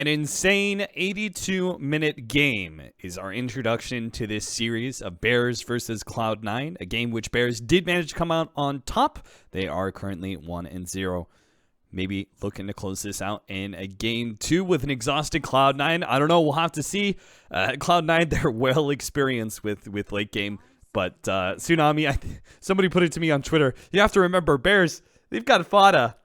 An insane 82-minute game is our introduction to this series of Bears versus Cloud9, a game which Bears did manage to come out on top. They are currently 1-0. Maybe looking to close this out in a game 2 with an exhausted Cloud9. I don't know. We'll have to see. Cloud9, they're well experienced with late game. But Tsunami, somebody put it to me on Twitter. You have to remember, Bears, they've got Fada.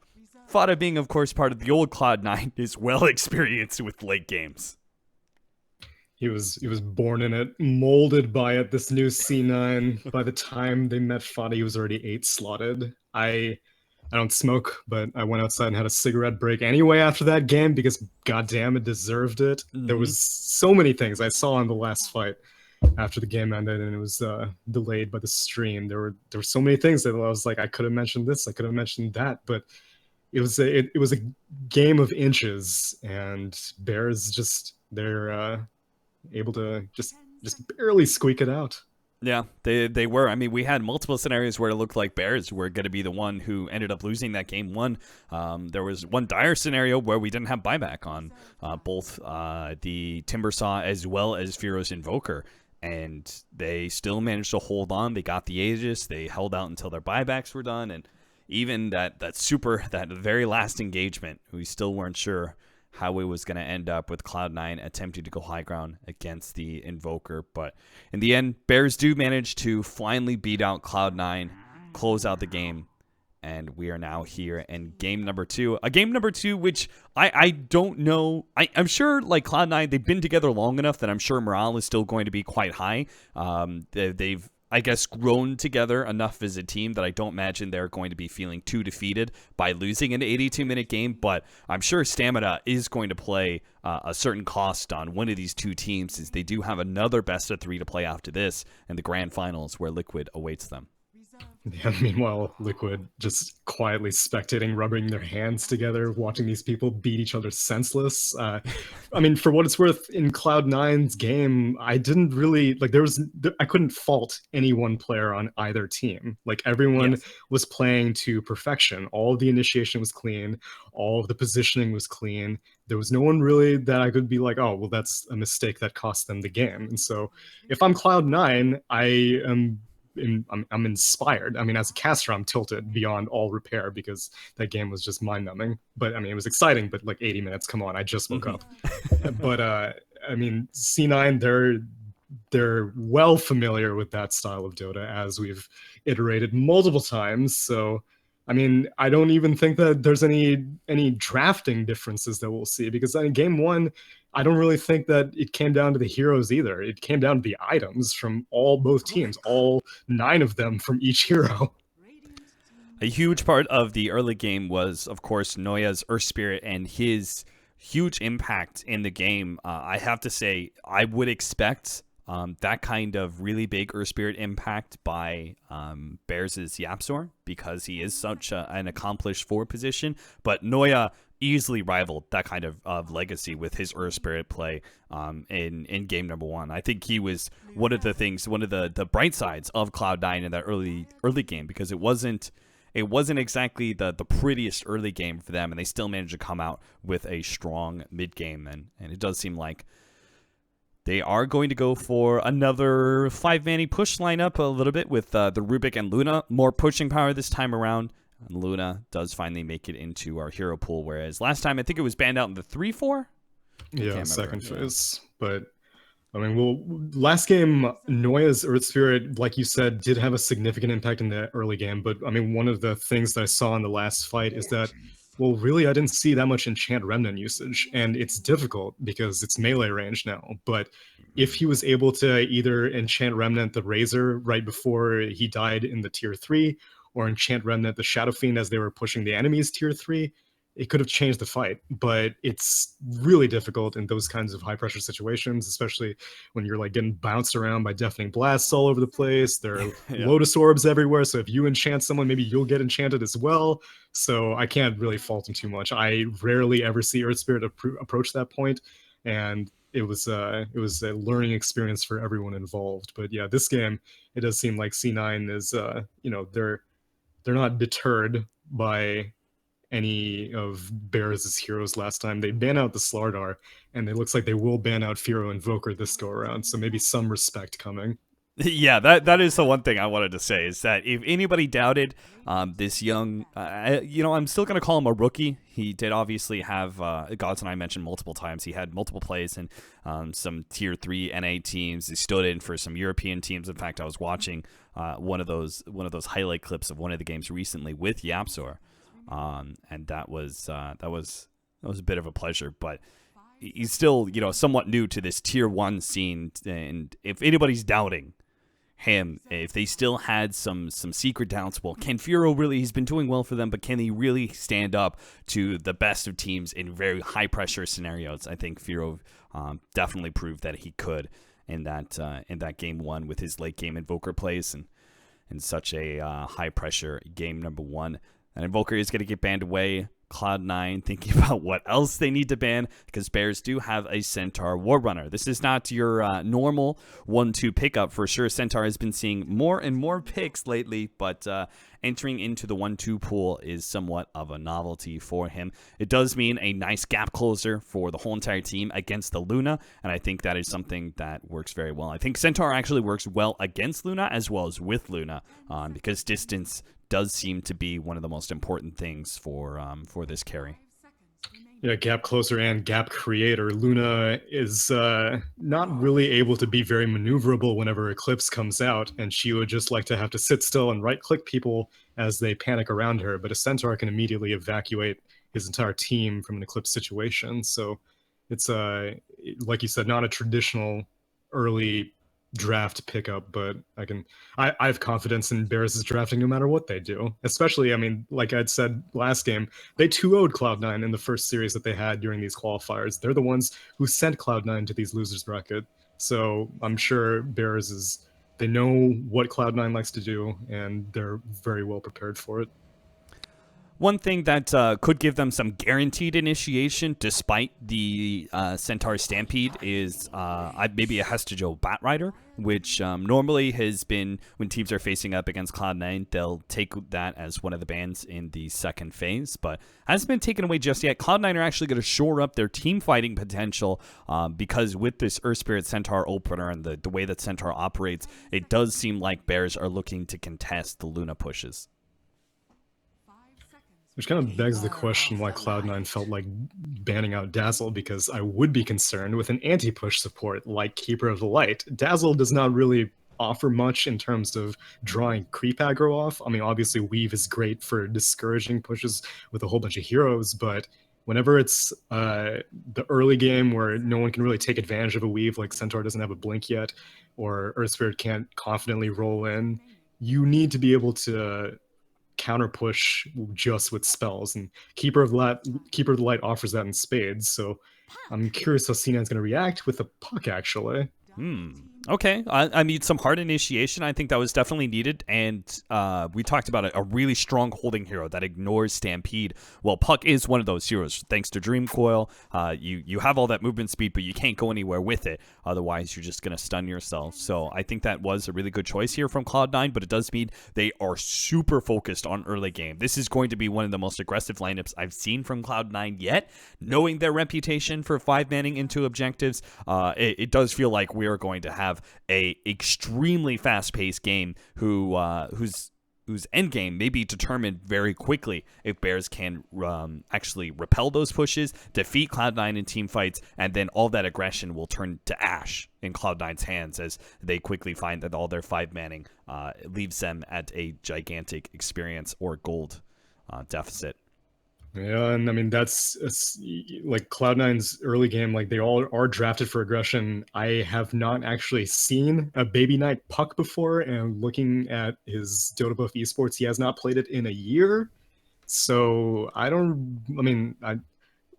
Fada being, of course, part of the old Cloud9, is well experienced with late games. He was born in it, molded by it, this new C9. By the time they met Fada, he was already 8 slotted. I don't smoke, but I went outside and had a cigarette break anyway after that game because goddamn it deserved it. Mm-hmm. There was so many things I saw in the last fight after the game ended and it was delayed by the stream. There were so many things that I was like, I could have mentioned this, I could have mentioned that, but it was a game of inches, and Bears they're able to just barely squeak it out. Yeah, they were. I mean, we had multiple scenarios where it looked like Bears were going to be the one who ended up losing that game one. There was one dire scenario where we didn't have buyback on both the Timbersaw as well as Fearo's Invoker, and they still managed to hold on. They got the Aegis. They held out until their buybacks were done, and even that very last engagement, we still weren't sure how it was going to end up with Cloud9 attempting to go high ground against the Invoker. But in the end, Bears do manage to finally beat out Cloud9, close out the game, and we are now here in game number 2. A game number 2, which I don't know. I'm sure, like, Cloud9, they've been together long enough that I'm sure morale is still going to be quite high. They've I guess, grown together enough as a team that I don't imagine they're going to be feeling too defeated by losing an 82-minute game, but I'm sure stamina is going to play a certain cost on one of these two teams, as they do have another best-of-3 to play after this in the grand finals where Liquid awaits them. Yeah, meanwhile, Liquid just quietly spectating, rubbing their hands together, watching these people beat each other senseless. I mean, for what it's worth, in Cloud9's game, I didn't really, like, I couldn't fault any one player on either team. Like, everyone was playing to perfection. All of the initiation was clean. All of the positioning was clean. There was no one really that I could be like, oh, well, that's a mistake that cost them the game. And so if I'm Cloud9, I'm inspired. I mean, as a caster, I'm tilted beyond all repair because that game was just mind-numbing. But I mean, it was exciting, but like 80 minutes, come on, I just woke up. But I mean, C9, they're well familiar with that style of Dota, as we've iterated multiple times. So I mean, I don't even think that there's any drafting differences that we'll see, because in game 1, I don't really think that it came down to the heroes either. It came down to the items from both teams, all 9 of them from each hero. A huge part of the early game was, of course, Noya's Earth Spirit and his huge impact in the game. I have to say, I would expect that kind of really big Earth Spirit impact by Bears' Yapzor, because he is such an accomplished forward position. But Noya easily rivaled that kind of legacy with his Earth Spirit play in game number 1. I think he was one of the bright sides of Cloud9 in that early game, because it wasn't exactly the prettiest early game for them, and they still managed to come out with a strong mid game, and it does seem like they are going to go for another 5-manny push lineup a little bit with the Rubik and Luna. More pushing power this time around. And Luna does finally make it into our hero pool, whereas last time I think it was banned out in the 3-4? Yeah, second phase. But, I mean, last game, Noya's Earth Spirit, like you said, did have a significant impact in the early game. But, I mean, one of the things that I saw in the last fight is that, well, really, I didn't see that much Enchant Remnant usage, and it's difficult because it's melee range now. But if he was able to either Enchant Remnant the Razor right before he died in the tier 3, or Enchant Remnant the Shadow Fiend as they were pushing the enemy's tier 3, it could have changed the fight. But it's really difficult in those kinds of high-pressure situations, especially when you're like getting bounced around by Deafening Blasts all over the place. There are Lotus Orbs everywhere, so if you enchant someone, maybe you'll get enchanted as well. So I can't really fault him too much. I rarely ever see Earth Spirit approach that point, and it was a learning experience for everyone involved. But yeah, this game, it does seem like C9 is they're not deterred by any of Bears' heroes last time. They ban out the Slardar, and it looks like they will ban out Firo Invoker this go around. So maybe some respect coming. Yeah, that is the one thing I wanted to say is that if anybody doubted this young, I'm still going to call him a rookie. He did obviously have, Gods and I mentioned multiple times, he had multiple plays in some Tier 3 NA teams. He stood in for some European teams. In fact, I was watching one of those highlight clips of one of the games recently with Yapzor, and that was a bit of a pleasure, but he's still, somewhat new to this Tier 1 scene, and if anybody's doubting him, if they still had some secret doubts, well, can Firo really, he's been doing well for them, but can he really stand up to the best of teams in very high pressure scenarios? I think Firo definitely proved that he could in that game one with his late game Invoker plays and in such a high pressure game number one. And Invoker is going to get banned away. Cloud9 thinking about what else they need to ban, because Bears do have a Centaur Warrunner. This is not your normal 1-2 pickup for sure. Centaur has been seeing more and more picks lately, but entering into the 1-2 pool is somewhat of a novelty for him. It does mean a nice gap closer for the whole entire team against the Luna, and I think that is something that works very well. I think Centaur actually works well against Luna as well as with Luna, because distance does seem to be one of the most important things for this carry. Yeah, gap closer and gap creator. Luna is not really able to be very maneuverable whenever Eclipse comes out, and she would just like to have to sit still and right-click people as they panic around her, but a Centaur can immediately evacuate his entire team from an Eclipse situation, so it's, like you said, not a traditional early draft pickup, but I have confidence in Bears' drafting no matter what they do. Especially, I mean, like I'd said last game, they 2-0'd Cloud9 in the first series that they had during these qualifiers. They're the ones who sent Cloud9 to these losers bracket. So I'm sure they know what Cloud9 likes to do, and they're very well prepared for it. One thing that could give them some guaranteed initiation despite the Centaur Stampede is maybe a Hestejo Batrider, which normally has been, when teams are facing up against Cloud9, they'll take that as one of the bans in the second phase, but hasn't been taken away just yet. Cloud9 are actually going to shore up their team fighting potential because with this Earth Spirit Centaur opener and the way that Centaur operates, it does seem like Bears are looking to contest the Luna pushes. Which kind of begs the question why Cloud9 felt like banning out Dazzle, because I would be concerned with an anti-push support like Keeper of the Light. Dazzle does not really offer much in terms of drawing creep aggro off. I mean, obviously Weave is great for discouraging pushes with a whole bunch of heroes, but whenever it's the early game where no one can really take advantage of a Weave, like Centaur doesn't have a blink yet, or Earth Spirit can't confidently roll in, you need to be able to counter push just with spells, and Keeper of the Light offers that in spades. So I'm curious how C9's going to react with a puck, actually. Okay, I mean, some hard initiation, I think that was definitely needed, and we talked about a really strong holding hero that ignores Stampede. Well, Puck is one of those heroes. Thanks to Dream Coil, you have all that movement speed, but you can't go anywhere with it. Otherwise, you're just going to stun yourself. So I think that was a really good choice here from Cloud9, but it does mean they are super focused on early game. This is going to be one of the most aggressive lineups I've seen from Cloud9 yet. Knowing their reputation for 5-manning into objectives, it does feel like we are going to have a extremely fast-paced game whose end game may be determined very quickly if Bears can actually repel those pushes, defeat Cloud9 in team fights, and then all that aggression will turn to ash in Cloud9's hands as they quickly find that all their 5-manning leaves them at a gigantic experience or gold deficit. Yeah, and I mean, that's like Cloud9's early game, like they all are drafted for aggression. I have not actually seen a Baby Knight Puck before, and looking at his Dota Buff Esports, he has not played it in a year. So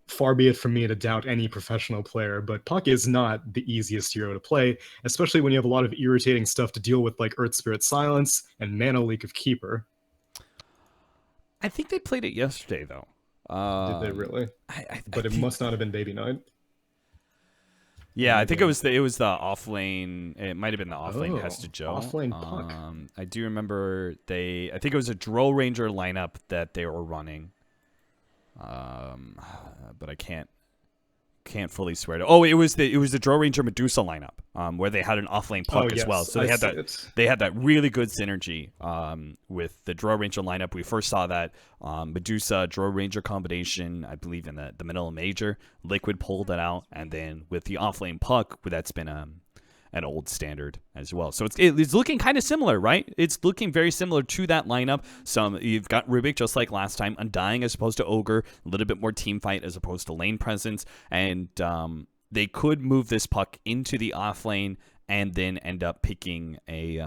far be it from me to doubt any professional player, but Puck is not the easiest hero to play, especially when you have a lot of irritating stuff to deal with, like Earth Spirit Silence and Mana Leak of Keeper. I think they played it yesterday, though. Did they really? But it must not have been Baby Knight. Yeah, I think it was the off lane. It might have been the off lane Hestejo. Off lane Puck. I do remember I think it was a Drow Ranger lineup that they were running. but I can't fully swear to. Oh, it was the Draw Ranger Medusa lineup, where they had an offlane puck as well. So they had that really good synergy with the Draw Ranger lineup. We first saw that Medusa Draw Ranger combination, I believe, in the Manila Major. Liquid pulled it out, and then with the offlane puck, that's been an old standard as well. So it's looking kind of similar, right? It's looking very similar to that lineup. You've got Rubik just like last time, Undying as opposed to Ogre, a little bit more team fight as opposed to lane presence, and they could move this puck into the off lane and then end up picking a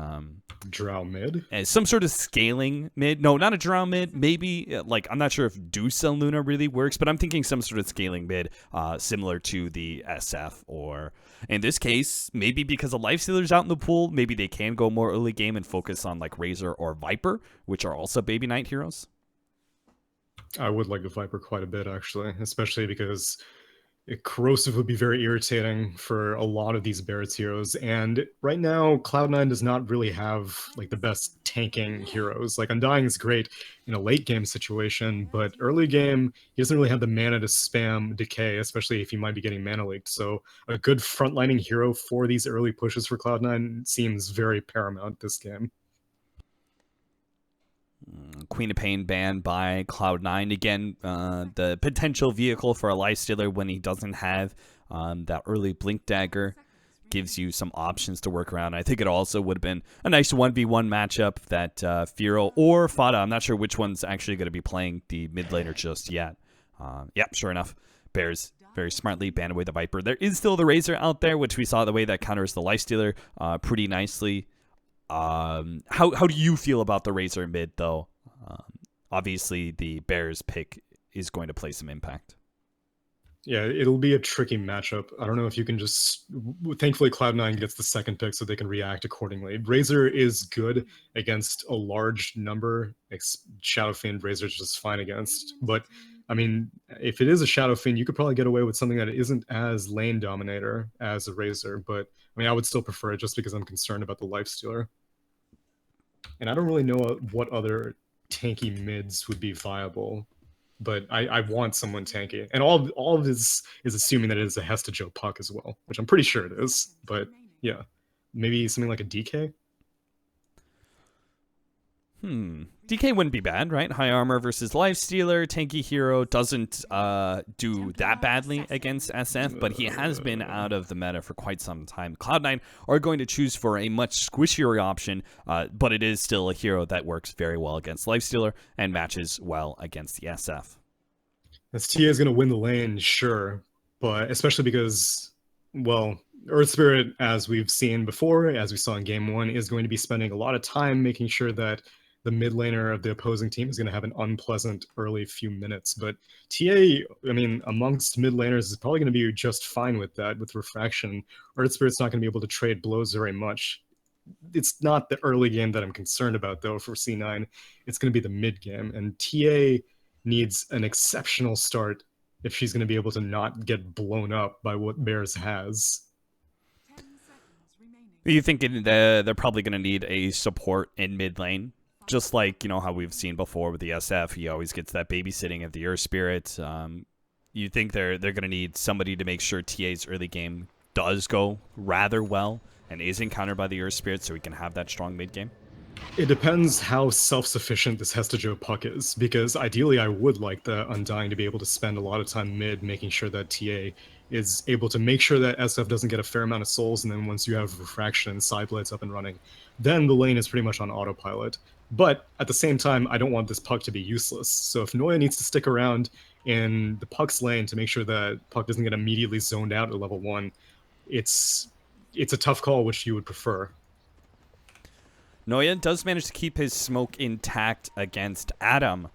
Drow mid, some sort of scaling mid. No, not a Drow mid. Maybe like, I'm not sure if Dusa Luna really works, but I'm thinking some sort of scaling mid, similar to the SF, or in this case, maybe because of Lifestealer's out in the pool, maybe they can go more early game and focus on like Razor or Viper, which are also Baby Knight heroes. I would like the Viper quite a bit, actually, especially because Corrosive would be very irritating for a lot of these Barrett's heroes, and right now Cloud9 does not really have like the best tanking heroes. Like Undying is great in a late game situation, but early game he doesn't really have the mana to spam Decay, especially if you might be getting mana leaked. So a good frontlining hero for these early pushes for Cloud9 seems very paramount this game. Queen of Pain banned by Cloud9 again. The potential vehicle for a Lifestealer when he doesn't have that early Blink Dagger gives you some options to work around. I think it also would have been a nice 1v1 matchup that Firo or Fada, I'm not sure which one's actually going to be playing the mid laner just yet. Yep, sure enough, Bears very smartly banned away the Viper. There is still the Razor out there, which we saw the way that counters the Lifestealer pretty nicely. How do you feel about the Razor mid, though? Obviously, the Bears pick is going to play some impact. Yeah, it'll be a tricky matchup. I don't know if you can just... Thankfully, Cloud9 gets the second pick so they can react accordingly. Razor is good against a large number. Shadow Fiend, Razor's just fine against. But, I mean, if it is a Shadow Fiend, you could probably get away with something that isn't as lane dominator as a Razor. But, I mean, I would still prefer it just because I'm concerned about the Lifestealer. And I don't really know what other tanky mids would be viable, but I want someone tanky. And all of this is assuming that it is a Hesta Joe puck as well, which I'm pretty sure it is. But yeah, maybe something like a DK? DK wouldn't be bad, right? High armor versus Lifestealer. Tanky hero doesn't do that badly against SF, but he has been out of the meta for quite some time. Cloud9 are going to choose for a much squishier option, but it is still a hero that works very well against Lifestealer and matches well against the SF. As TA is going to win the lane, sure, but especially because, well, Earth Spirit, as we've seen before, as we saw in Game 1, is going to be spending a lot of time making sure that the mid laner of the opposing team is going to have an unpleasant early few minutes. But TA, I mean, amongst mid laners is probably going to be just fine with that, with Refraction. Earth Spirit's not going to be able to trade blows very much. It's not the early game that I'm concerned about, though, for C9. It's going to be the mid game. And TA needs an exceptional start if she's going to be able to not get blown up by what Bears has. Are you thinking they're probably going to need a support in mid lane? Just like, you know, how we've seen before with the SF, he always gets that babysitting of the Earth Spirit. You think they're going to need somebody to make sure TA's early game does go rather well and is encountered by the Earth Spirit so we can have that strong mid game? It depends how self-sufficient this Hesta Joe puck is, because ideally I would like the Undying to be able to spend a lot of time mid making sure that TA is able to make sure that SF doesn't get a fair amount of souls, and then once you have Refraction and Sideblades up and running, then the lane is pretty much on autopilot. But at the same time, I don't want this puck to be useless. So if Noya needs to stick around in the puck's lane to make sure that puck doesn't get immediately zoned out at level 1, it's a tough call which you would prefer. Noya does manage to keep his smoke intact against Adam,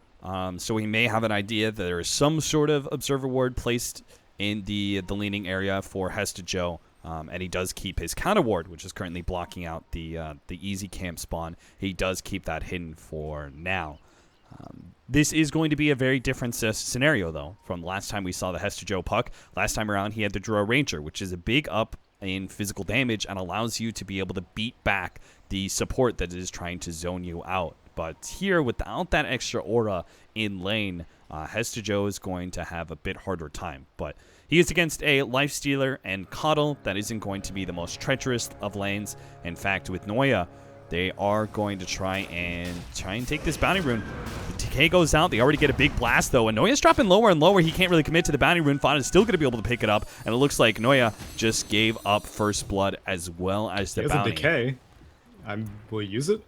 so he may have an idea that there is some sort of Observer Ward placed in the leaning area for Hesta Joe, and he does keep his counter ward, which is currently blocking out the easy camp spawn. He does keep that hidden for now. This is going to be a very different scenario, though, from the last time we saw the Hesta Joe puck. Last time around, he had the Draw Ranger, which is a big up in physical damage and allows you to be able to beat back the support that is trying to zone you out. But here, without that extra aura in lane, Hestejo is going to have a bit harder time. But he is against a Lifestealer and Coddle. That isn't going to be the most treacherous of lanes. In fact, with Noya, they are going to try and take this bounty rune. The decay goes out. They already get a big blast, though. And Noya's dropping lower and lower. He can't really commit to the bounty rune. Fada is still going to be able to pick it up. And it looks like Noya just gave up first blood as well as the bounty. He has a decay. Will he use it?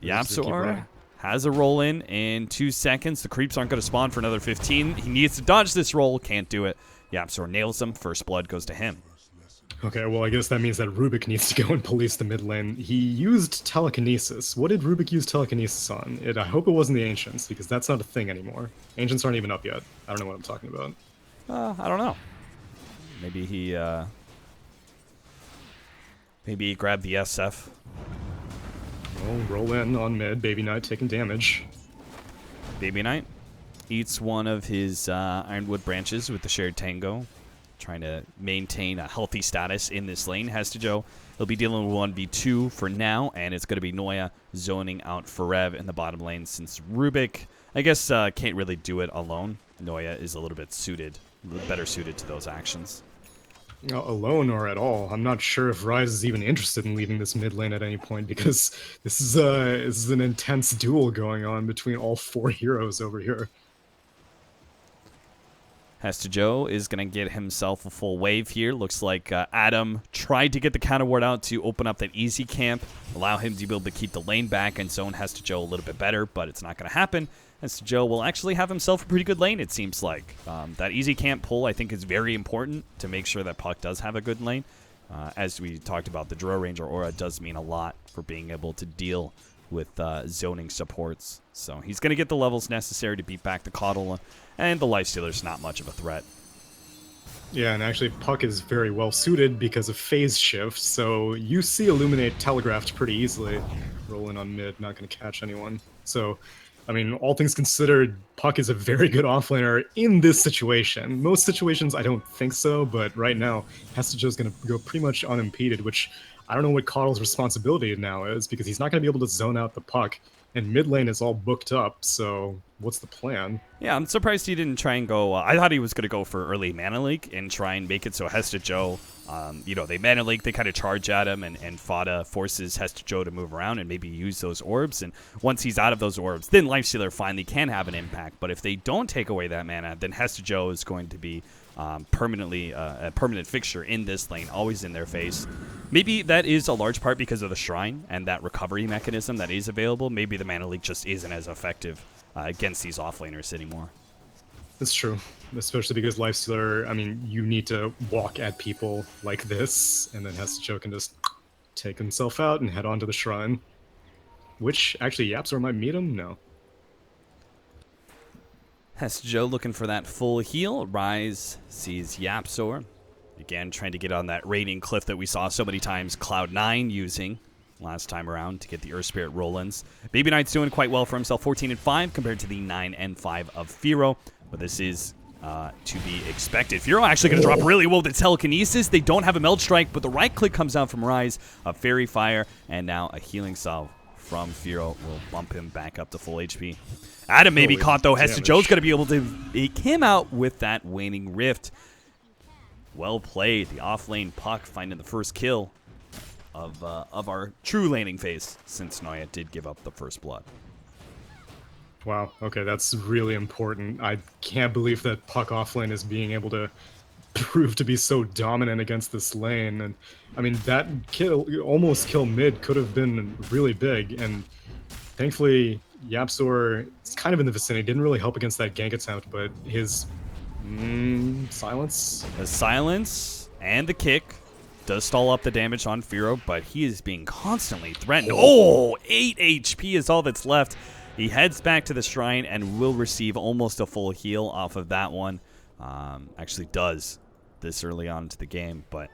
YapzOr has a roll in 2 seconds. The creeps aren't going to spawn for another 15. He needs to dodge this roll. Can't do it. YapzOr nails him. First blood goes to him. Okay, well, I guess that means that Rubik needs to go and police the mid lane. He used telekinesis. What did Rubik use telekinesis on? I hope it wasn't the Ancients, because that's not a thing anymore. Ancients aren't even up yet. I don't know what I'm talking about. I don't know. Maybe he grabbed the SF. Well, roll in on mid. Baby Knight taking damage. Baby Knight eats one of his Ironwood branches with the shared Tango, trying to maintain a healthy status in this lane. Hestejo, he'll be dealing with 1v2 for now, and it's going to be Noya zoning out Forev in the bottom lane, since Rubik, I guess, can't really do it alone. Noya is a little bit better suited to those actions. Alone or at all. I'm not sure if Ryze is even interested in leaving this mid lane at any point, because this is an intense duel going on between all 4 heroes over here. Hestejo is going to get himself a full wave here. Looks like Adam tried to get the counter ward out to open up that easy camp, allow him to be able to keep the lane back and zone Hestejo a little bit better, but it's not going to happen. Hestejo will actually have himself a pretty good lane, it seems like. That easy camp pull, I think, is very important to make sure that Puck does have a good lane. As we talked about, the Draw Ranger aura does mean a lot for being able to deal with zoning supports. So he's going to get the levels necessary to beat back the Coddle, and the Lifestealer's not much of a threat. Yeah, and actually Puck is very well suited because of phase shift, so you see Illuminate telegraphed pretty easily. Rolling on mid, not going to catch anyone. So, I mean, all things considered, Puck is a very good offlaner in this situation. Most situations, I don't think so, but right now, Hestejo's going to go pretty much unimpeded, which I don't know what Coddle's responsibility now is, because he's not going to be able to zone out the Puck, and mid lane is all booked up, so what's the plan? Yeah, I'm surprised he didn't try and go... I thought he was going to go for early mana leak and try and make it so Hestejo, they mana leak, they kind of charge at him, and Fada forces Hestejo to move around and maybe use those orbs, and once he's out of those orbs, then Lifestealer finally can have an impact, but if they don't take away that mana, then Hestejo is going to be permanently a permanent fixture in this lane, always in their face. Maybe that is a large part because of the Shrine and that recovery mechanism that is available. Maybe the mana leak just isn't as effective against these offlaners anymore. That's true, especially because Lifestealer, I mean, you need to walk at people like this, and then Hestejo can just take himself out and head on to the Shrine. Which, actually, YapzOr might meet him? No. Hestejo looking for that full heal. Ryze sees YapzOr. Again, trying to get on that raiding cliff that we saw so many times Cloud9 using last time around to get the Earth Spirit roll-ins. Baby Knight's doing quite well for himself, 14-5 compared to the 9-5 of Firo. But this is to be expected. Firo actually going to drop really well with the telekinesis. They don't have a meld strike, but the right click comes out from Ryze, a Fairy Fire, and now a healing salve from Firo will bump him back up to full HP. Adam may be caught, though. Hestejo's going to be able to eke him out with that Waning Rift. Well played. The off-lane Puck finding the first kill of our true laning phase, since Noya did give up the first blood. Wow, okay, that's really important. I can't believe that Puck offlane is being able to prove to be so dominant against this lane. And I mean, that almost kill mid could have been really big, and thankfully YapzOr is kind of in the vicinity. Didn't really help against that gank attempt, but his silence? The silence and the kick does stall up the damage on Firo, but he is being constantly threatened. Oh, 8 HP is all that's left. He heads back to the Shrine and will receive almost a full heal off of that one. Actually does this early on into the game, but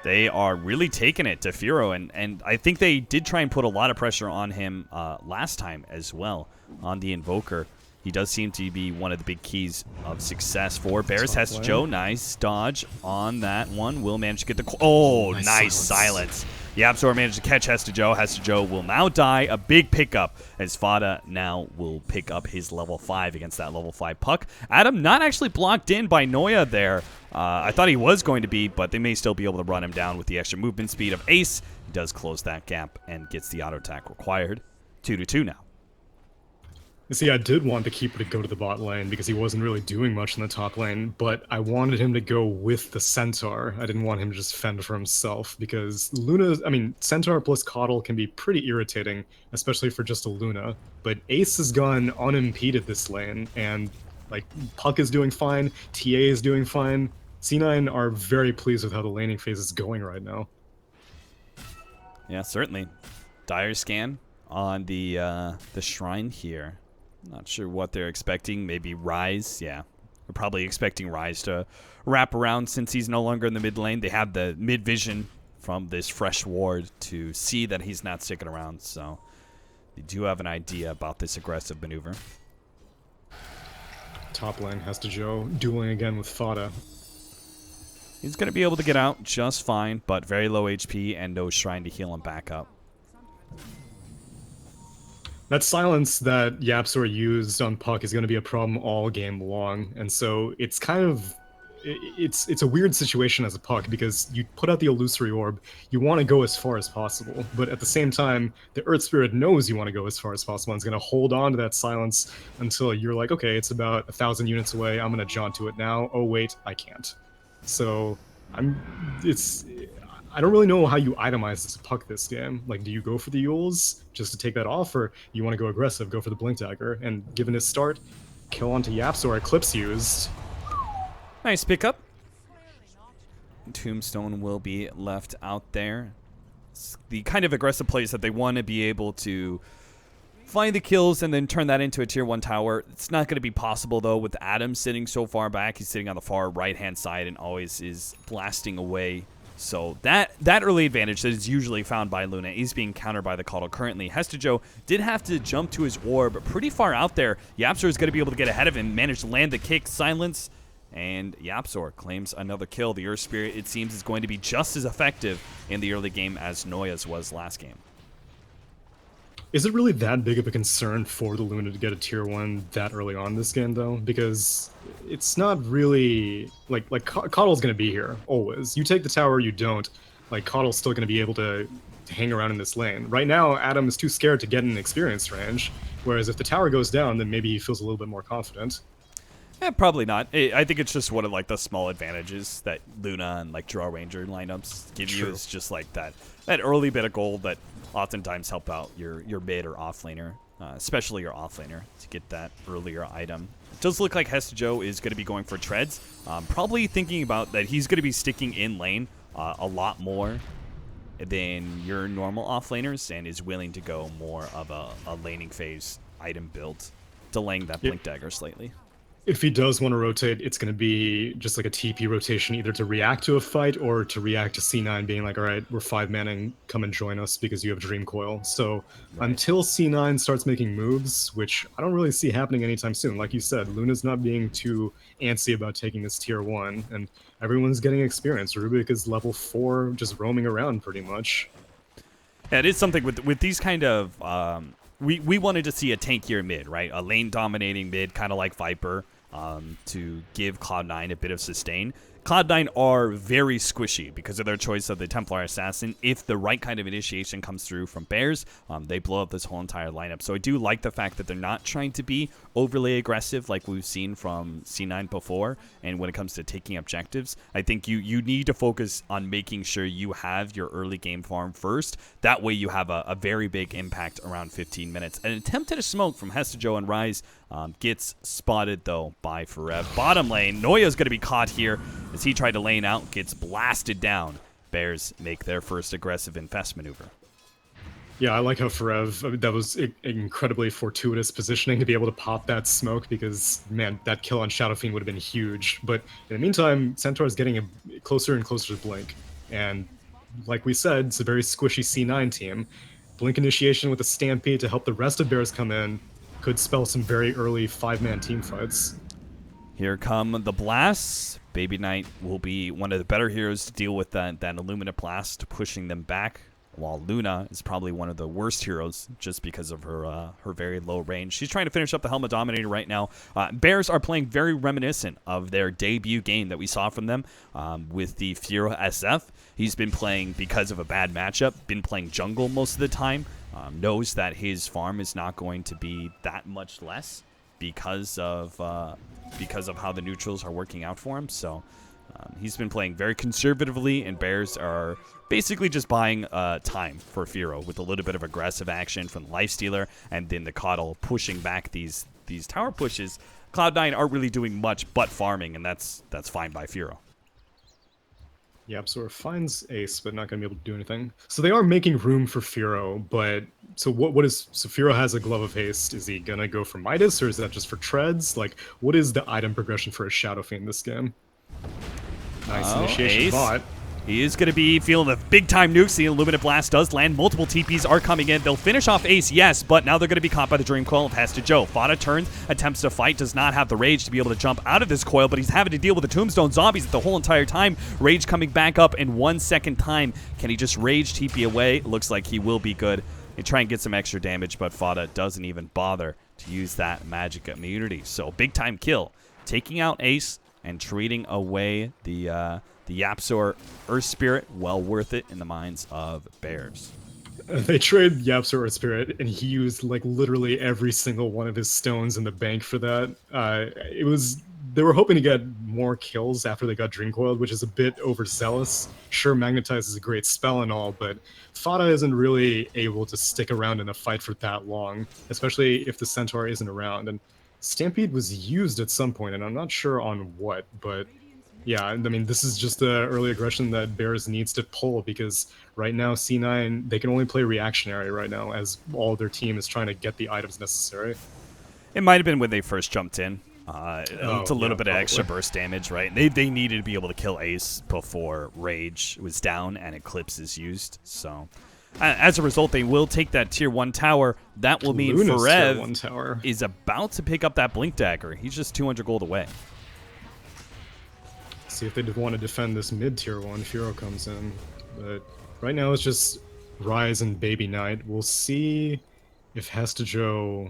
they are really taking it to Firo, and I think they did try and put a lot of pressure on him last time as well on the Invoker. he does seem to be one of the big keys of success for Bears. Top Hesta lane. Joe, nice dodge on that one. Will manage to get the... Oh, nice silence. YapzOr managed to catch Hesta Joe. Hesta Joe will now die. A big pickup as Fada now will pick up his level 5 against that level 5 puck. Adam not actually blocked in by Noya there. I thought he was going to be, but they may still be able to run him down with the extra movement speed of Ace. He does close that gap and gets the auto attack required. 2-2 now. See, I did want the Keeper to go to the bot lane because he wasn't really doing much in the top lane, but I wanted him to go with the Centaur. I didn't want him to just fend for himself because Centaur plus Coddle can be pretty irritating, especially for just a Luna. But Ace has gone unimpeded this lane, and like Puck is doing fine, TA is doing fine. C9 are very pleased with how the laning phase is going right now. Yeah, certainly. Dire scan on the shrine here. Not sure what they're expecting. Maybe Rise. Yeah, we're probably expecting Rise to wrap around since he's no longer in the mid lane. They have the mid vision from this fresh ward to see that he's not sticking around. So they do have an idea about this aggressive maneuver. Top lane, Hesta Joe dueling again with Fada. He's going to be able to get out just fine, but very low HP and no shrine to heal him back up. That silence that YapzOr used on Puck is going to be a problem all game long, and so it's kind of it's a weird situation as a Puck because you put out the illusory orb, you want to go as far as possible, but at the same time, the Earth Spirit knows you want to go as far as possible and is going to hold on to that silence until you're like, okay, it's about 1,000 units away. I'm going to jaunt to it now. Oh wait, I can't. So I don't really know how you itemize this Puck this game. Like, do you go for the Yules just to take that off, or you want to go aggressive, go for the Blink Dagger? And given his start, kill onto YapzOr, Eclipse used. Nice pickup. Tombstone will be left out there. It's the kind of aggressive plays that they want to be able to find the kills and then turn that into a tier 1 tower. It's not going to be possible, though, with Adam sitting so far back. He's sitting on the far right-hand side and always is blasting away. So that early advantage that is usually found by Luna is being countered by the Coddle currently. Hesta Joe did have to jump to his orb pretty far out there. YapzOr is going to be able to get ahead of him, manage to land the kick, silence, and YapzOr claims another kill. The Earth Spirit, it seems, is going to be just as effective in the early game as Noya's was last game. Is it really that big of a concern for the Luna to get a tier 1 that early on this game, though? Because it's not really... Like Coddle's going to be here, always. You take the tower, you don't. Like, Coddle's still going to be able to hang around in this lane. Right now, Adam is too scared to get in experience range, whereas if the tower goes down, then maybe he feels a little bit more confident. Yeah, probably not. I think it's just one of like the small advantages that Luna and like Draw Ranger lineups give you. Is just like that early bit of gold that oftentimes help out your mid or off laner, especially your off laner, to get that earlier item. It does look like Hesta Joe is going to be going for treads. Probably thinking about that he's going to be sticking in lane a lot more than your normal off laners, and is willing to go more of a laning phase item build, delaying that Blink Dagger slightly. If he does want to rotate, it's going to be just like a TP rotation, either to react to a fight or to react to C9 being like, all right, we're 5-manning, come and join us because you have Dream Coil. So until C9 starts making moves, which I don't really see happening anytime soon, like you said, Luna's not being too antsy about taking this tier 1, and everyone's getting experience. Rubik is level 4, just roaming around pretty much. Yeah, it is something with these kind of... We wanted to see a tankier mid, right? A lane-dominating mid, kind of like Viper. To give Cloud9 a bit of sustain. Cloud9 are very squishy because of their choice of the Templar Assassin. If the right kind of initiation comes through from Bears, they blow up this whole entire lineup. So I do like the fact that they're not trying to be overly aggressive like we've seen from C9 before. And when it comes to taking objectives, I think you need to focus on making sure you have your early game farm first. That way you have a very big impact around 15 minutes. An attempt at a smoke from Hesta Joe and Rise gets spotted, though, by Forev. Bottom lane, Noya's going to be caught here as he tried to lane out, gets blasted down. Bears make their first aggressive infest maneuver. Yeah, I like how Forev, that was incredibly fortuitous positioning to be able to pop that smoke because, man, that kill on Shadow Fiend would have been huge. But in the meantime, Centaur is getting closer and closer to Blink. And like we said, it's a very squishy C9 team. Blink initiation with a Stampede to help the rest of Bears come in. could spell some very early 5-man team fights. Here come the blasts. Baby Knight will be one of the better heroes to deal with that Illumina blast, pushing them back, while Luna is probably one of the worst heroes just because of her very low range. She's trying to finish up the Helmet Dominator right now. Bears are playing very reminiscent of their debut game that we saw from them with the Furo SF. He's been playing, because of a bad matchup, been playing jungle most of the time, knows that his farm is not going to be that much less because of how the neutrals are working out for him. So he's been playing very conservatively, and Bears are basically just buying time for Furo with a little bit of aggressive action from the Lifestealer, and then the Coddle pushing back these tower pushes. Cloud9 aren't really doing much but farming, and that's fine by Furo. Yep, so it finds Ace, but not going to be able to do anything. So they are making room for Furo, but so so Furo has a Glove of Haste. Is he going to go for Midas, or is that just for treads? Like, what is the item progression for a Shadow Fiend this game? Nice initiation Ace. bot. He is going to be feeling the big-time nukes. The Illuminate Blast does land. Multiple TPs are coming in. They'll finish off Ace, yes, but now they're going to be caught by the Dream Coil of Hesta Joe. Fada turns, attempts to fight, does not have the Rage to be able to jump out of this coil, but he's having to deal with the Tombstone Zombies the whole entire time. Rage coming back up in 1 second time. Can he just Rage TP away? Looks like he will be good. They try and get some extra damage, but Fada doesn't even bother to use that magic immunity. So, big-time kill. Taking out Ace and trading away the Yapzor Earth Spirit, well worth it in the minds of Bears. They trade Yapzor Earth Spirit, and he used like literally every single one of his stones in the bank for that. They were hoping to get more kills after they got Dream Coiled, which is a bit overzealous. Sure, Magnetize is a great spell and all, but Fada isn't really able to stick around in a fight for that long, especially if the Centaur isn't around. And Stampede was used at some point, and I'm not sure on what, but yeah, I mean, this is just the early aggression that Bears needs to pull, because right now C9, they can only play reactionary right now, as all their team is trying to get the items necessary. It might have been when they first jumped in. It's a little bit of extra burst damage, right? They needed to be able to kill Ace before Rage was down and Eclipse is used. So, as a result, they will take that Tier 1 tower. That will mean Forev is about to pick up that Blink Dagger. He's just 200 gold away. See if they want to defend this mid-tier 1. Furo comes in, but right now it's just Rise and Baby Knight. We'll see if Hesta Joe,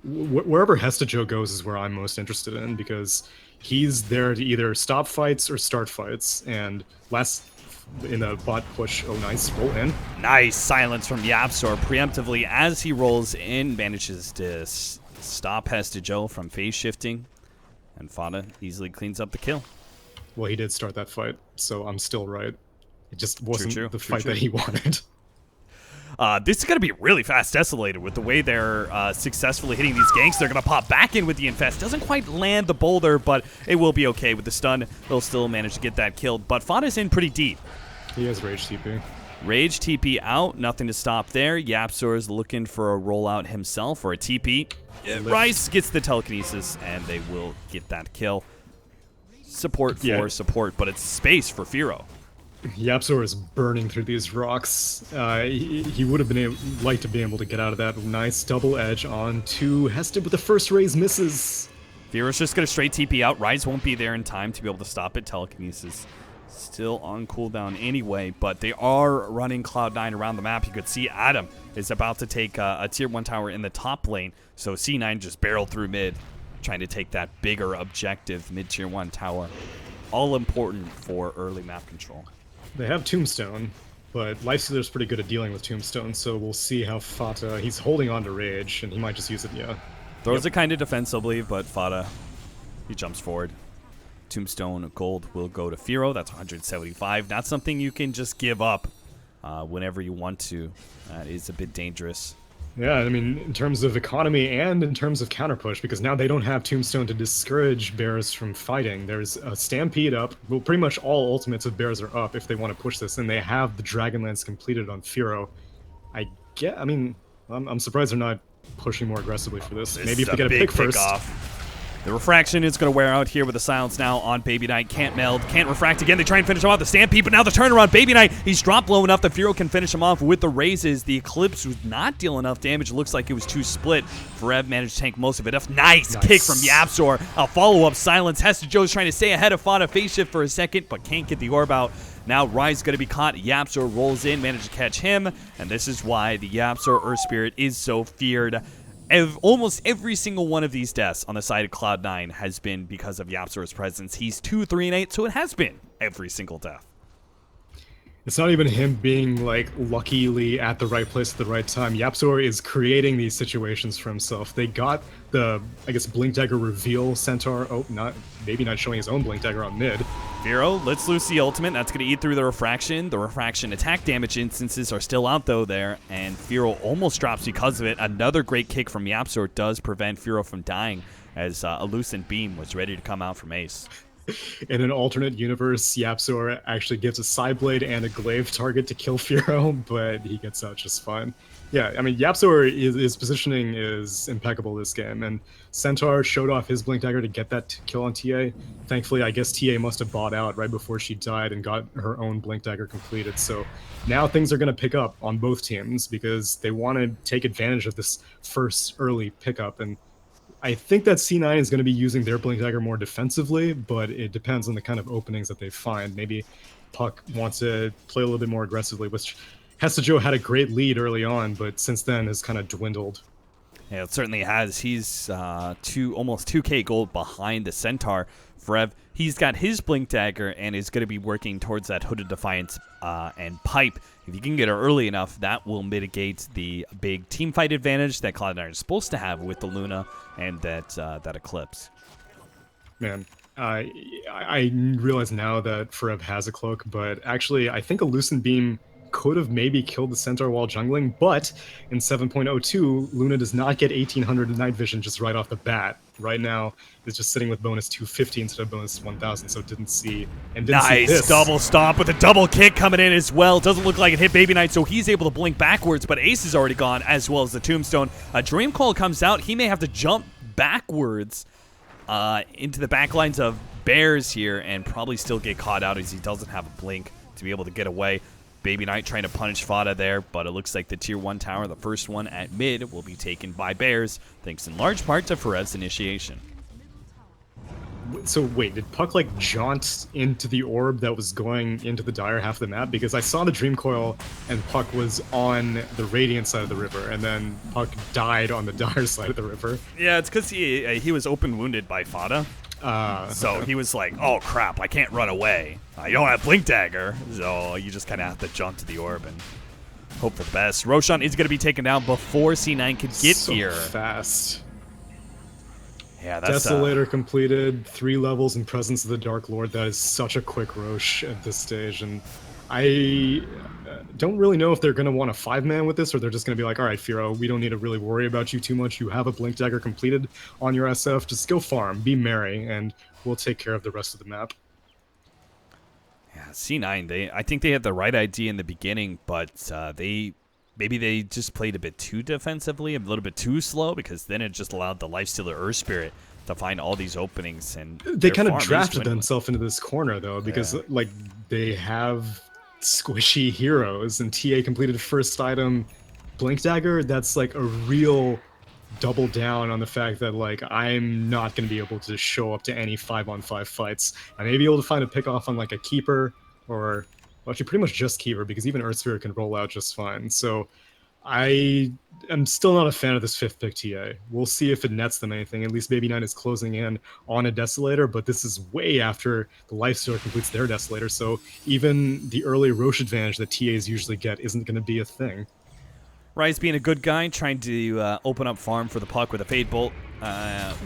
wherever Hesta Joe goes is where I'm most interested in, because he's there to either stop fights or start fights. And last in a bot push, oh nice, roll in. Nice silence from Yapzor preemptively as he rolls in, manages to stop Hesta Joe from phase shifting, and Fada easily cleans up the kill. Well, he did start that fight, so I'm still right. It just wasn't the fight that he wanted. This is going to be really fast desolated with the way they're successfully hitting these ganks. They're going to pop back in with the Infest. Doesn't quite land the boulder, but it will be okay with the stun. They'll still manage to get that killed, but Fada's in pretty deep. He has Rage TP. Rage TP out, nothing to stop there. Yapzor is looking for a rollout himself, or a TP. Rice gets the telekinesis, and they will get that kill. Support for support, but it's space for Furo. Yapzor is burning through these rocks. He would have been like to be able to get out of that. Nice double edge on to Hesta, but the first raise misses. Firo's just going to straight TP out. Rise won't be there in time to be able to stop it. Telekinesis still on cooldown anyway, but they are running Cloud9 around the map. You could see Adam is about to take a Tier 1 tower in the top lane, so C9 just barreled through mid, trying to take that bigger objective mid-tier 1 tower. All important for early map control. They have Tombstone, but Lifestealer's pretty good at dealing with Tombstone, so we'll see how Fata... He's holding on to Rage, and he might just use it, Throws it kind of defensively, but Fata, he jumps forward. Tombstone gold will go to Furo. That's 175. Not something you can just give up whenever you want to. That is a bit dangerous. Yeah, I mean, in terms of economy and in terms of counter push, because now they don't have Tombstone to discourage Bears from fighting. There's a Stampede up. Well, pretty much all ultimates of Bears are up if they want to push this, and they have the Dragonlance completed on Furo. I'm surprised they're not pushing more aggressively for this. Maybe if they get a pick first. The refraction is going to wear out here with the silence now on Baby Knight. Can't meld, can't refract again. They try and finish him off the Stampede, but now the turnaround. Baby Knight, he's dropped low enough. The Furo can finish him off with the raises. The Eclipse was not deal enough damage. It looks like it was too split. Forev managed to tank most of it. Nice kick from Yapzor. A follow-up silence. Hester Joe's trying to stay ahead of Fada. Phase shift for a second, but can't get the orb out. Now Rise going to be caught. Yapzor rolls in, managed to catch him, and this is why the Yapzor Earth Spirit is so feared. Almost every single one of these deaths on the side of Cloud9 has been because of Yapzor's presence. He's 2, 3, and 8, so it has been every single death. It's not even him being, like, luckily at the right place at the right time. Yapzor is creating these situations for himself. They got the, I guess, Blink Dagger reveal Centaur. Oh, maybe not showing his own Blink Dagger on mid. Furo lets loose the ultimate. That's going to eat through the refraction. The refraction attack damage instances are still out, though, there. And Furo almost drops because of it. Another great kick from Yapzor does prevent Furo from dying, as a Lucent Beam was ready to come out from Ace. In an alternate universe, Yapzor actually gives a Psyblade and a Glaive target to kill Furo, but he gets out just fine. Yeah, I mean, Yapzor, his positioning is impeccable this game, and Centaur showed off his Blink Dagger to get that kill on TA. Thankfully, I guess TA must have bought out right before she died and got her own Blink Dagger completed, so now things are going to pick up on both teams because they want to take advantage of this first early pickup, and I think that C9 is going to be using their Blink Dagger more defensively, but it depends on the kind of openings that they find. Maybe Puck wants to play a little bit more aggressively, which Hester Joe had a great lead early on, but since then has kind of dwindled. Yeah, it certainly has. He's almost 2k gold behind the Centaur. Forev, he's got his Blink Dagger and is going to be working towards that Hooded Defiance and Pipe. If you can get her early enough, that will mitigate the big team fight advantage that Cloud9 is supposed to have with the Luna and that Eclipse. Man, I realize now that Forev has a cloak, but actually I think a Lucent Beam could have maybe killed the Centaur while jungling, but in 7.02, Luna does not get 1800 night vision just right off the bat. Right now, it's just sitting with bonus 250 instead of bonus 1000, so it didn't see nice this. Double stomp with a double kick coming in as well. Doesn't look like it hit Baby Knight, so he's able to blink backwards, but Ace is already gone, as well as the Tombstone. A Dream Call comes out. He may have to jump backwards into the backlines of Bears here and probably still get caught out as he doesn't have a blink to be able to get away. Baby Knight trying to punish Fada there, but it looks like the Tier 1 tower, the first one at mid, will be taken by Bears, thanks in large part to Forev's initiation. So wait, did Puck like jaunt into the orb that was going into the dire half of the map? Because I saw the Dream Coil and Puck was on the Radiant side of the river, and then Puck died on the dire side of the river. Yeah, it's because he was open wounded by Fada. So he was like, oh crap, I can't run away. I don't have Blink Dagger, so you just kind of have to jump to the orb and hope for the best. Roshan is going to be taken down before C9 could get here. Fast. Yeah, that's Desolator completed, 3 levels in Presence of the Dark Lord. That is such a quick Rosh at this stage, and I don't really know if they're going to want a 5-man with this, or they're just going to be like, all right, Furo, we don't need to really worry about you too much. You have a Blink Dagger completed on your SF. Just go farm, be merry, and we'll take care of the rest of the map. Yeah, C9, I think they had the right idea in the beginning, but maybe they just played a bit too defensively, a little bit too slow, because then it just allowed the Lifestealer Earth Spirit to find all these openings. And they kind of drafted themselves into this corner, though, because like they have squishy heroes, and TA completed first item Blink Dagger. That's like a real double down on the fact that like I'm not going to be able to show up to any 5-on-5 fights. I may be able to find a pick off on like a Keeper, or well, actually pretty much just Keeper, because even Earth Spirit can roll out just fine. So I am still not a fan of this 5th pick TA. We'll see if it nets them anything. At least Baby Knight is closing in on a Desolator, but this is way after the Lifestealer completes their Desolator, so even the early Rosh advantage that TAs usually get isn't going to be a thing. Rise being a good guy, trying to open up farm for the Puck with a Fade Bolt.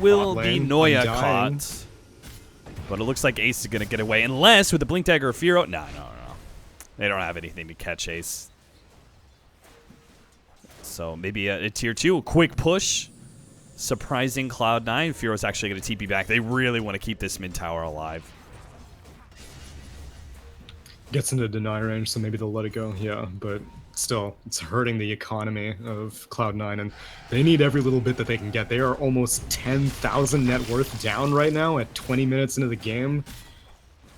Will be Noya caught? But it looks like Ace is going to get away, unless with the Blink Dagger or Furo. No. They don't have anything to catch Ace. So maybe a Tier 2, a quick push. Surprising Cloud9. Furo's actually going to TP back. They really want to keep this mid tower alive. gets into deny range, so maybe they'll let it go. Yeah, but still, it's hurting the economy of Cloud9, and they need every little bit that they can get. They are almost 10,000 net worth down right now at 20 minutes into the game.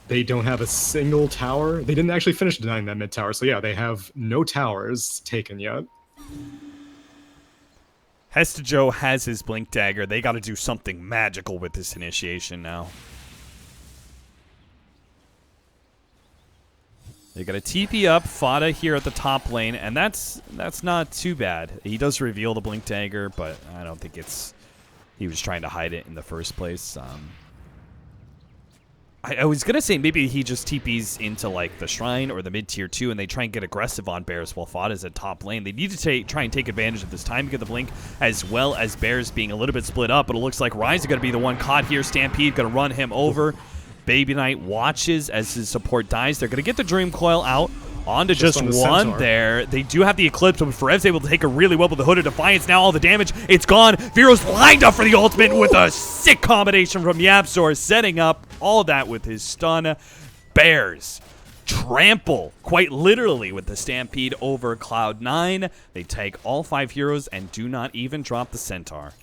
They don't have a single tower. They didn't actually finish denying that mid tower, so yeah, they have no towers taken yet. Hesta Joe has his Blink Dagger. They got to do something magical with this initiation now. They got a TP up Fada here at the top lane, and that's not too bad. He does reveal the Blink Dagger, but I don't think it's... He was trying to hide it in the first place. I was going to say maybe he just TPs into like the Shrine or the mid-tier 2 and they try and get aggressive on Bears while Fada's at top lane. They need to try and take advantage of this timing of the Blink as well as Bears being a little bit split up, but it looks like Rise is going to be the one caught here. Stampede going to run him over. Baby Knight watches as his support dies. They're going to get the Dream Coil out. On to just on the one Centaur. there. They do have the Eclipse, but Forev's able to take her really well with the Hood of Defiance. Now all the damage, it's gone. Vero's lined up for the ultimate with a sick combination from Yapzor, setting up all of that with his stun. Bears trample, quite literally, with the Stampede over Cloud9. They take all 5 heroes and do not even drop the Centaur.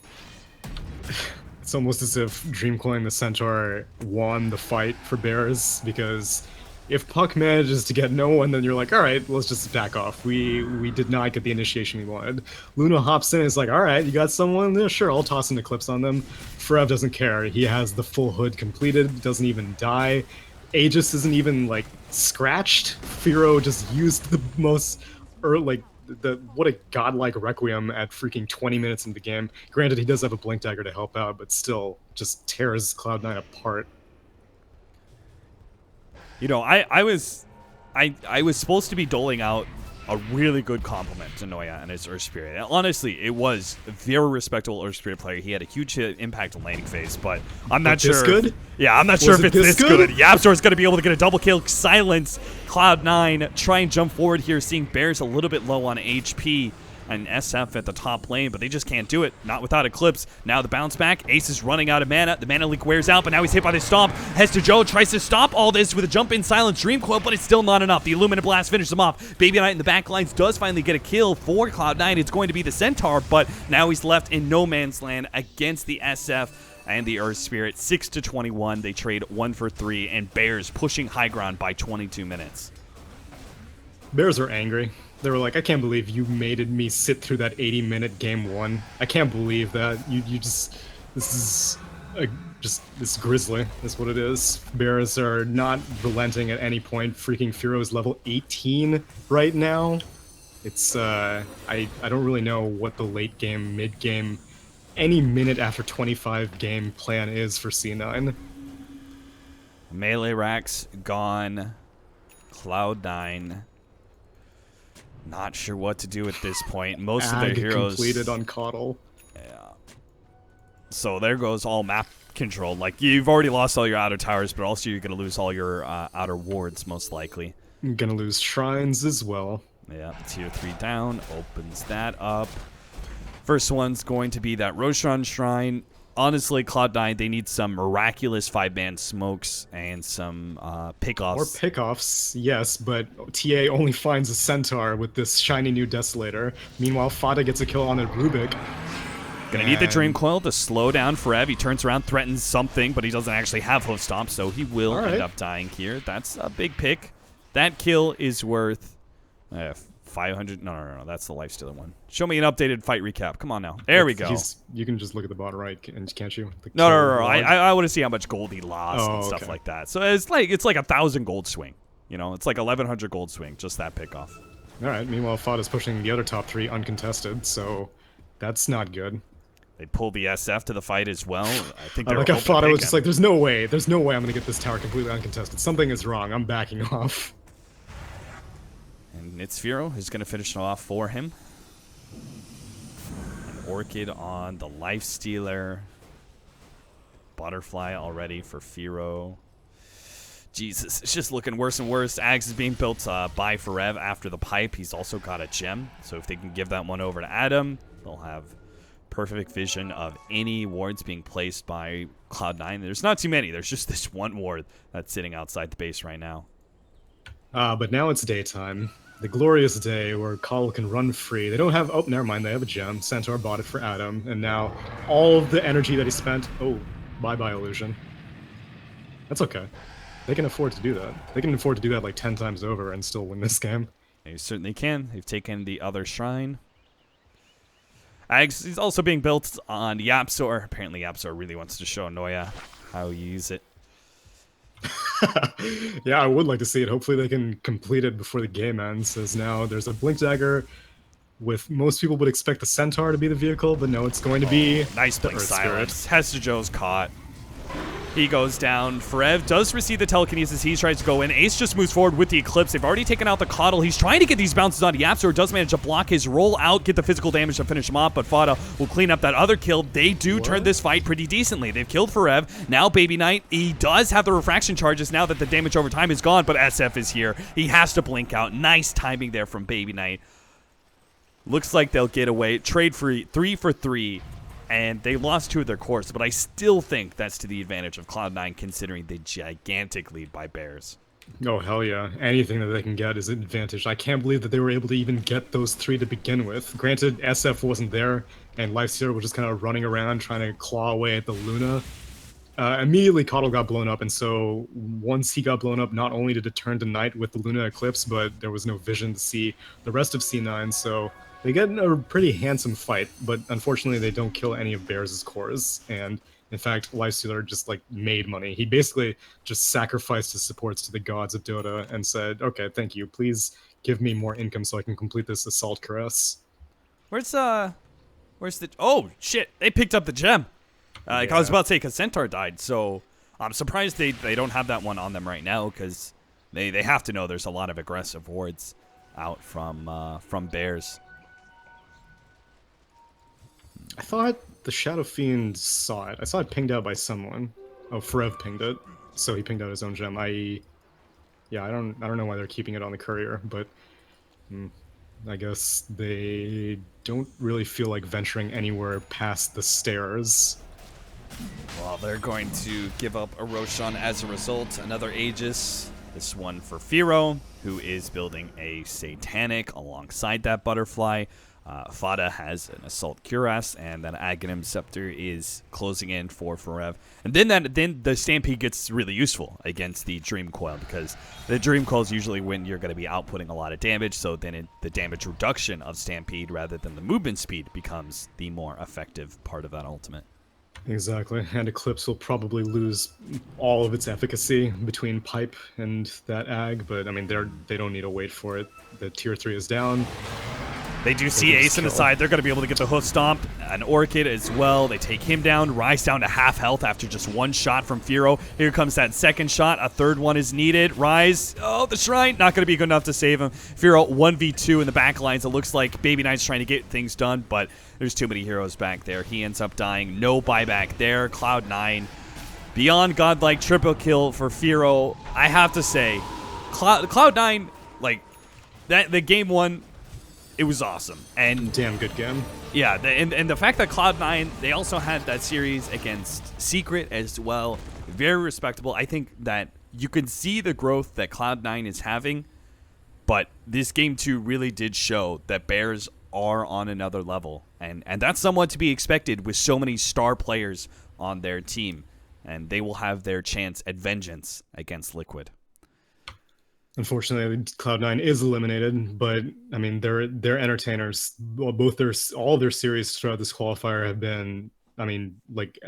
It's almost as if Dream Coiling the Centaur won the fight for Bears, because if Puck manages to get no one, then you're like, all right, let's just back off. We did not get the initiation we wanted. Luna hops in and is like, all right, you got someone? Yeah, sure, I'll toss an Eclipse on them. Forev doesn't care. He has the full hood completed, doesn't even die. Aegis isn't even, like, scratched. Firo just used the most, what a godlike Requiem at freaking 20 minutes into the game. Granted, he does have a Blink Dagger to help out, but still just tears Cloud9 apart. You know, I was supposed to be doling out a really good compliment to Noya and his Earth Spirit. Honestly, it was a very respectable Earth Spirit player. He had a huge impact on laning phase, but I'm not sure. This good? Yeah, I'm not sure if it's this good. Yapzor's going to be able to get a double kill, silence Cloud9, try and jump forward here, seeing Bears a little bit low on HP. And SF at the top lane, but they just can't do it. Not without Eclipse. Now the bounce back. Ace is running out of mana. The mana leak wears out, but now he's hit by the Stomp. Hesta Joe tries to stop all this with a jump in silence Dream Coil, but it's still not enough. The Illuminate Blast finishes him off. Baby Knight in the back lines does finally get a kill for Cloud9. It's going to be the Centaur, but now he's left in no man's land against the SF and the Earth Spirit. 6-21. They trade 1 for 3, and Bears pushing high ground by 22 minutes. Bears are angry. They were like, I can't believe you made me sit through that 80-minute game 1. I can't believe that. You just... This is grisly, is what it is. Bears are not relenting at any point. Freaking Firo's level 18 right now. It's, I don't really know what the late game, mid game, any minute after 25 game plan is for C9. Melee racks gone. Cloud9. Not sure what to do at this point. Most of their heroes completed on Coddle. Yeah. So there goes all map control. Like, you've already lost all your outer towers, but also you're gonna lose all your outer wards most likely. I'm gonna lose shrines as well. Yeah, tier 3 down, opens that up. First one's going to be that Roshan Shrine. Honestly, Cloud9, they need some miraculous 5-man smokes and some pickoffs. More pickoffs, yes, but TA only finds a Centaur with this shiny new Desolator. Meanwhile, Fada gets a kill on a Rubik. Gonna need the Dream Coil to slow down Forev. He turns around, threatens something, but he doesn't actually have Hoof Stomp, so he will end up dying here. That's a big pick. That kill is worth 500. No, that's the Lifestealer one. Show me an updated fight recap. Come on now. There we go. You can just look at the bottom right, can't you? No. I want to see how much gold he lost and stuff like that. So it's like 1,000 gold swing. You know, it's like 1,100 gold swing. Just that pick off. All right. Meanwhile, Fada's pushing the other top 3 uncontested, so that's not good. They pull the SF to the fight as well. I think I like how Fada was just like, "There's no way I'm gonna get this tower completely uncontested. Something is wrong. I'm backing off." And it's Firo who's going to finish it off for him. An Orchid on the Lifestealer. Butterfly already for Firo. Jesus, it's just looking worse and worse. Ags is being built by Forev after the pipe. He's also got a gem. So if they can give that one over to Adam, they'll have perfect vision of any wards being placed by Cloud9. There's not too many. There's just this one ward that's sitting outside the base right now. But now it's daytime. The glorious day where Call can run free. They don't have... Oh, never mind. They have a gem. Centaur bought it for Adam. And now all of the energy that he spent... Oh, bye-bye, Illusion. That's okay. They can afford to do that. They can afford to do that like 10 times over and still win this game. They certainly can. They've taken the other shrine. Ags is also being built on Yapsor. Apparently Yapsor really wants to show Noya how you use it. Yeah, I would like to see it. Hopefully they can complete it before the game ends, as now there's a Blink Dagger with... Most people would expect the Centaur to be the vehicle, but no, it's going to be nice the Blink Earth Silence. Hester Joe's caught. He goes down. Forev does receive the telekinesis. He tries to go in. Ace just moves forward with the Eclipse. They've already taken out the Coddle. He's trying to get these bounces on Yapsor. Does manage to block his roll out, get the physical damage to finish him off, but Fada will clean up that other kill. They do turn this fight pretty decently. They've killed Forev. Now Baby Knight, he does have the refraction charges now that the damage over time is gone, but SF is here. He has to blink out. Nice timing there from Baby Knight. Looks like they'll get away. Trade free, 3 for 3. And they lost 2 of their cores, but I still think that's to the advantage of Cloud9 considering the gigantic lead by Bears. Oh, hell yeah. Anything that they can get is an advantage. I can't believe that they were able to even get those 3 to begin with. Granted, SF wasn't there, and Lifestealer was just kind of running around trying to claw away at the Luna. Immediately, Coddle got blown up, and so once he got blown up, not only did it turn to night with the Luna Eclipse, but there was no vision to see the rest of C9, so... They get in a pretty handsome fight, but unfortunately they don't kill any of Bears' cores, and in fact, Lifestealer just like made money. He basically just sacrificed his supports to the gods of Dota and said, okay, thank you, please give me more income so I can complete this Assault Caress. Where's the... Oh, shit, they picked up the gem. I was about to say, because Centaur died, so I'm surprised they don't have that one on them right now, because they have to know there's a lot of aggressive wards out from Bears. I thought the Shadow Fiend saw it. I saw it pinged out by someone. Oh, Forev pinged it, so he pinged out his own gem. Yeah, I don't know why they're keeping it on the courier, but I guess they don't really feel like venturing anywhere past the stairs. Well, they're going to give up a Roshan as a result. Another Aegis. This one for Firo, who is building a Satanic alongside that Butterfly. Fada has an Assault Cuirass, and then Aghanim Scepter is closing in for Forev. And then the Stampede gets really useful against the Dream Coil, because the Dream Coil is usually when you're going to be outputting a lot of damage, so then the damage reduction of Stampede rather than the movement speed becomes the more effective part of that ultimate. Exactly, and Eclipse will probably lose all of its efficacy between Pipe and that Ag, but I mean, they don't need to wait for it. The tier 3 is down. They do see Ace in the side. They're going to be able to get the Hoof Stomp. An Orchid as well. They take him down. Rise down to half health after just one shot from Firo. Here comes that second shot. A third one is needed. Rise. Oh, the Shrine. Not going to be good enough to save him. Firo 1v2 in the back lines. It looks like Baby Knight's trying to get things done, but there's too many heroes back there. He ends up dying. No buyback there. Cloud9. Beyond godlike triple kill for Firo. I have to say, Cloud9, like, the game one, it was awesome. And damn good game. Yeah, and the fact that Cloud9, they also had that series against Secret as well. Very respectable. I think that you can see the growth that Cloud9 is having, but this game 2 really did show that Bears are on another level. And that's somewhat to be expected with so many star players on their team. And they will have their chance at vengeance against Liquid. Unfortunately, Cloud9 is eliminated, but I mean, they're entertainers. Well, all of their series throughout this qualifier have been, I mean, like,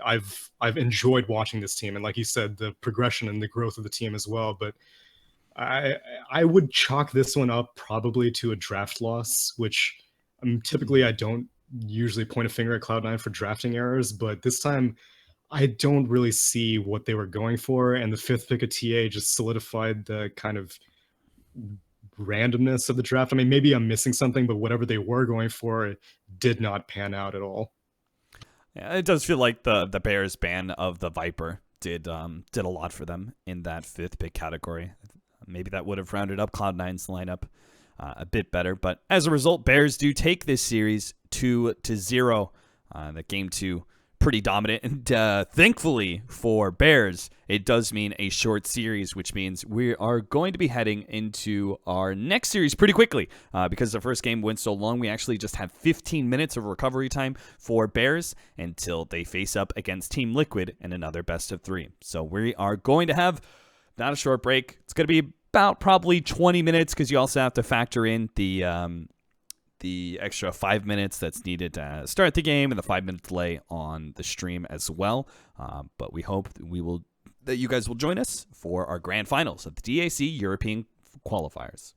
I've enjoyed watching this team, and like you said, the progression and the growth of the team as well. But I would chalk this one up probably to a draft loss, which typically I don't usually point a finger at Cloud9 for drafting errors, but this time I don't really see what they were going for, and the 5th pick of TA just solidified the kind of randomness of the draft. I mean, maybe I'm missing something, but whatever they were going for, it did not pan out at all. Yeah, it does feel like the Bears ban of the Viper did a lot for them in that 5th pick category. Maybe that would have rounded up Cloud9's lineup a bit better, but as a result, Bears do take this series 2-0. The game 2 pretty dominant. And thankfully for Bears, it does mean a short series, which means we are going to be heading into our next series pretty quickly. Because the first game went so long, we actually just have 15 minutes of recovery time for Bears until they face up against Team Liquid in another best of 3. So we are going to have not a short break. It's going to be about probably 20 minutes because you also have to factor in the extra 5 minutes that's needed to start the game and the 5-minute delay on the stream as well. But we hope that you guys will join us for our grand finals of the DAC European qualifiers.